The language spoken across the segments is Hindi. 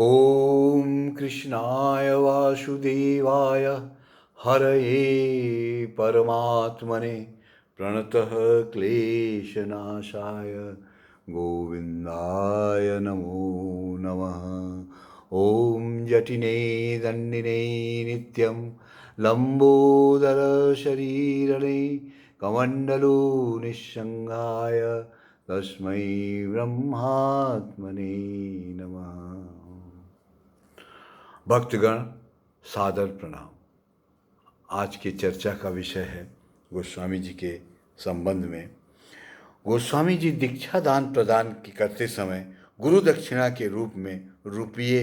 ॐ कृष्णाय वासुदेवाय हरये परमात्मने प्रणतः क्लेशनाशाय गोविन्दाय नमो नमः। ॐ जटिने दण्डिने नित्यं लम्बोदरशरीरने कमण्डलो निस्सङ्गाय तस्मै ब्रह्मात्मने नमः। भक्तगण सादर प्रणाम। आज की चर्चा का विषय है गोस्वामी जी के संबंध में। गोस्वामी जी दीक्षा दान प्रदान करते समय गुरु दक्षिणा के रूप में रुपये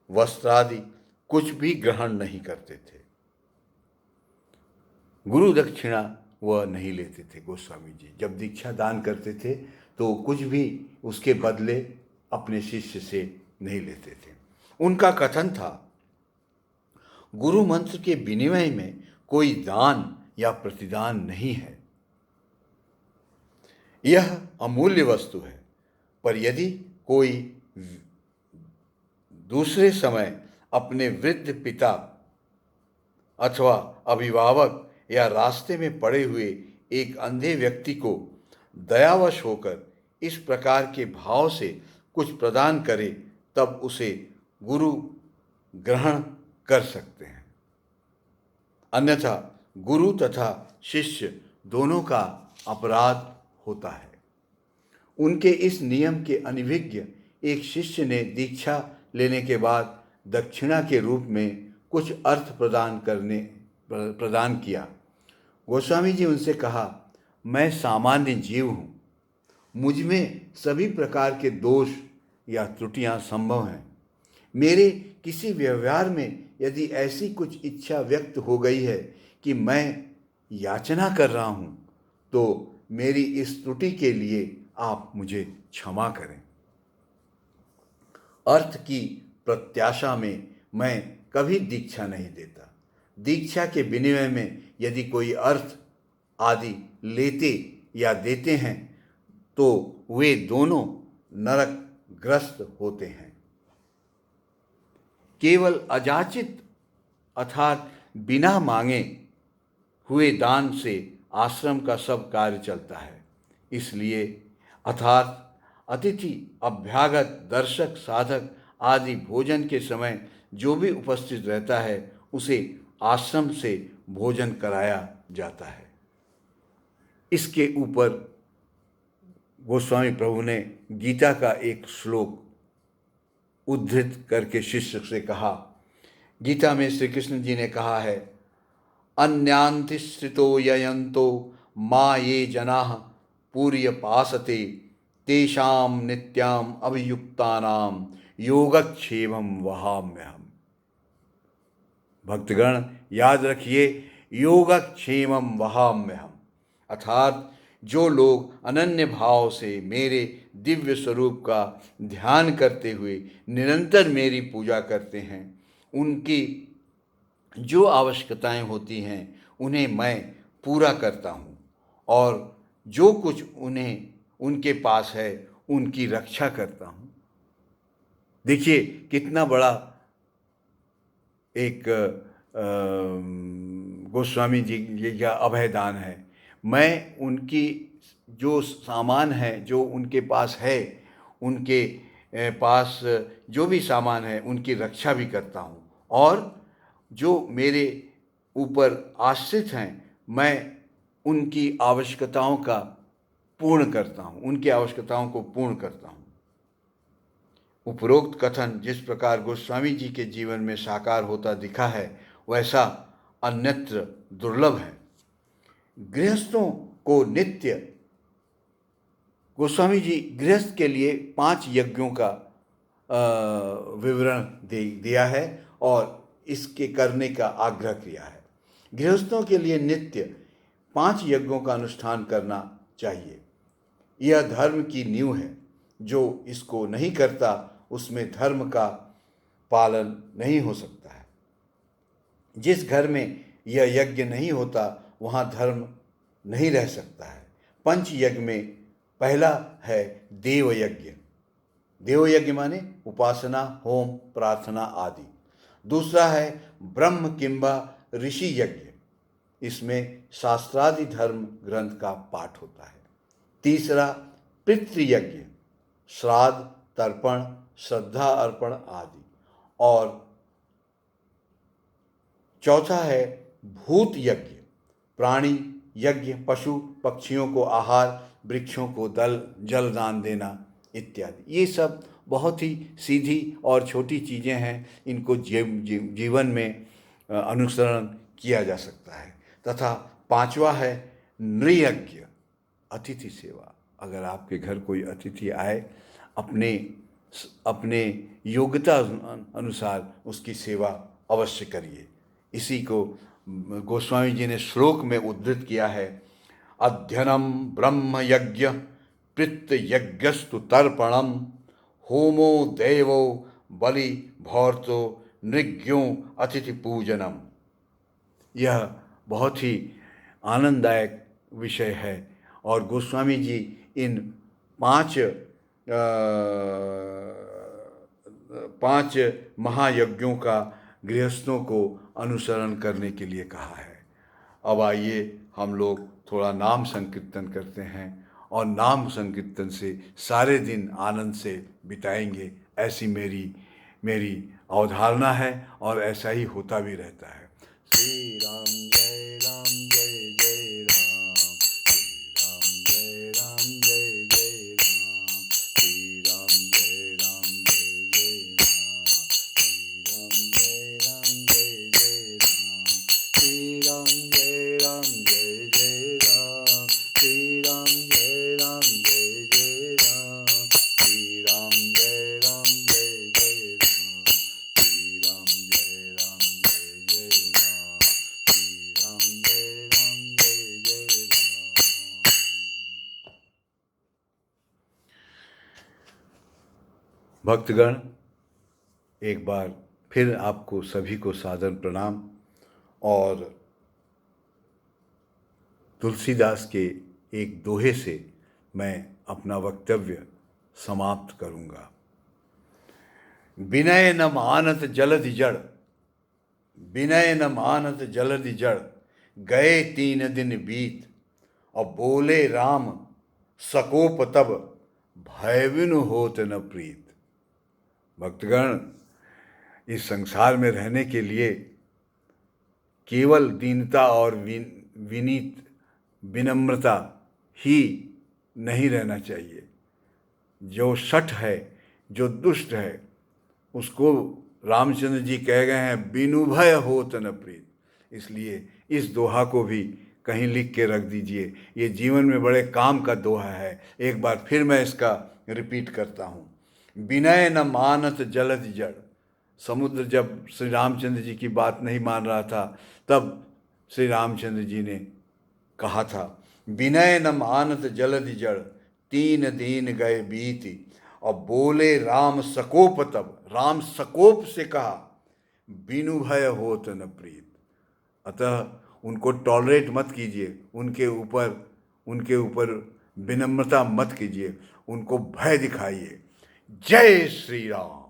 वस्त्र आदि कुछ भी ग्रहण नहीं करते थे। गुरु दक्षिणा वह नहीं लेते थे। गोस्वामी जी जब दीक्षा दान करते थे तो कुछ भी उसके बदले अपने शिष्य से नहीं लेते थे। उनका कथन था, गुरु मंत्र के विनिमय में कोई दान या प्रतिदान नहीं है, यह अमूल्य वस्तु है। पर यदि कोई दूसरे समय अपने वृद्ध पिता अथवा अभिभावक या रास्ते में पड़े हुए एक अंधे व्यक्ति को दयावश होकर इस प्रकार के भाव से कुछ प्रदान करे, तब उसे गुरु ग्रहण कर सकते हैं। अन्यथा गुरु तथा शिष्य दोनों का अपराध होता है। उनके इस नियम के अनभिज्ञ एक शिष्य ने दीक्षा लेने के बाद दक्षिणा के रूप में कुछ अर्थ प्रदान किया। गोस्वामी जी उनसे कहा, मैं सामान्य जीव हूँ, मुझ में सभी प्रकार के दोष या त्रुटियाँ संभव हैं। मेरे किसी व्यवहार में यदि ऐसी कुछ इच्छा व्यक्त हो गई है कि मैं याचना कर रहा हूँ, तो मेरी इस त्रुटि के लिए आप मुझे क्षमा करें। अर्थ की प्रत्याशा में मैं कभी दीक्षा नहीं देता। दीक्षा के विनिमय में यदि कोई अर्थ आदि लेते या देते हैं तो वे दोनों नरकग्रस्त होते हैं। केवल अयाचित अर्थात बिना मांगे हुए दान से आश्रम का सब कार्य चलता है। इसलिए अर्थात अतिथि, अभ्यागत, दर्शक, साधक आदि भोजन के समय जो भी उपस्थित रहता है उसे आश्रम से भोजन कराया जाता है। इसके ऊपर गोस्वामी प्रभु ने गीता का एक श्लोक उद्धृत करके शिष्य से कहा। गीता में श्री कृष्ण जी ने कहा है, अन्यांतिश्रितो ययन्तो मा ये जनाः पूर्यपासते तेषां नित्याम अभियुक्तानाम योगक्षेमं वहाम्यहम्। भक्तगण याद रखिए, योगक्षेमं वहाम्यहम् अर्थात जो लोग अनन्य भाव से मेरे दिव्य स्वरूप का ध्यान करते हुए निरंतर मेरी पूजा करते हैं, उनकी जो आवश्यकताएं होती हैं उन्हें मैं पूरा करता हूँ और जो कुछ उन्हें उनके पास है उनकी रक्षा करता हूँ। देखिए कितना बड़ा एक गोस्वामी जी का अभयदान है। मैं उनकी जो सामान है, जो उनके पास है, उनके पास जो भी सामान है उनकी रक्षा भी करता हूँ, और जो मेरे ऊपर आश्रित हैं मैं उनकी आवश्यकताओं का पूर्ण करता हूँ, उनकी आवश्यकताओं को पूर्ण करता हूँ। उपरोक्त कथन जिस प्रकार गोस्वामी जी के जीवन में साकार होता दिखा है वैसा अन्यत्र दुर्लभ है। गृहस्थों को नित्य गोस्वामी जी गृहस्थ के लिए 5 यज्ञों का विवरण दिया है और इसके करने का आग्रह किया है। गृहस्थों के लिए नित्य 5 यज्ञों का अनुष्ठान करना चाहिए। यह धर्म की नींव है। जो इसको नहीं करता उसमें धर्म का पालन नहीं हो सकता है। जिस घर में यह यज्ञ नहीं होता वहाँ धर्म नहीं रह सकता है। पंच यज्ञ में पहला है देव यज्ञ। देव यज्ञ माने उपासना, होम, प्रार्थना आदि। दूसरा है ब्रह्म किंबा ऋषि यज्ञ, इसमें शास्त्रादि धर्म ग्रंथ का पाठ होता है। तीसरा पितृयज्ञ, श्राद्ध, तर्पण, श्रद्धा अर्पण आदि। और चौथा है भूत यज्ञ, प्राणी यज्ञ, पशु पक्षियों को आहार, वृक्षों को जल दान देना इत्यादि। ये सब बहुत ही सीधी और छोटी चीज़ें हैं, इनको जीवन में अनुसरण किया जा सकता है। तथा पांचवा है नृयज्ञ, अतिथि सेवा। अगर आपके घर कोई अतिथि आए, अपने योग्यता अनुसार उसकी सेवा अवश्य करिए। इसी को गोस्वामी जी ने श्लोक में उद्धृत किया है, अध्ययनम ब्रह्म यज्ञ पितृ यज्ञस्तु तर्पणम होमो देवो बलि भौर्तो नृज्ञो अतिथि पूजनम। यह बहुत ही आनंददायक विषय है और गोस्वामी जी इन पांच महायज्ञों का गृहस्थों को अनुसरण करने के लिए कहा है। अब आइए हम लोग थोड़ा नाम संकीर्तन करते हैं और नाम संकीर्तन से सारे दिन आनंद से बिताएंगे, ऐसी मेरी अवधारणा है और ऐसा ही होता भी रहता है। श्री राम जय राम जय जय राम, श्री राम जय जय राम, श्री राम जय राम जय जय राम, श्री राम जय राम जय जय राम, श्री राम जय राम जय जय राम, श्री राम जय राम जय जय राम, श्री राम जय राम जय जय राम, श्री राम जय राम जय जय राम, श्री राम जय राम जय जय राम। भक्तगण, एक बार फिर आपको सभी को सादर प्रणाम। और तुलसीदास के एक दोहे से मैं अपना वक्तव्य समाप्त करूंगा। विनय न मानत जलधि जड़, विनय न मानत जलधि जड़, गए 3 दिन बीत, और बोले राम सकोप तब, भय बिनु होत न प्रीत। भक्तगण, इस संसार में रहने के लिए केवल दीनता और विनीत विनम्रता ही नहीं रहना चाहिए। जो शठ है, जो दुष्ट है, उसको रामचंद्र जी कह गए हैं बिनु भय होत न प्रीत। इसलिए इस दोहा को भी कहीं लिख के रख दीजिए, ये जीवन में बड़े काम का दोहा है। एक बार फिर मैं इसका रिपीट करता हूँ। विनय न मानत जलधि जड़, समुद्र जब श्री रामचंद्र जी की बात नहीं मान रहा था, तब श्री रामचंद्र जी ने कहा था, विनय न मानत जलधि जड़, 3 दिन गए बीती, और बोले राम सकोप तब, राम सकोप से कहा, बिनु भय होत न प्रीत। अतः उनको टॉलरेट मत कीजिए, उनके ऊपर विनम्रता मत कीजिए, उनको भय दिखाइए। जय श्री राम।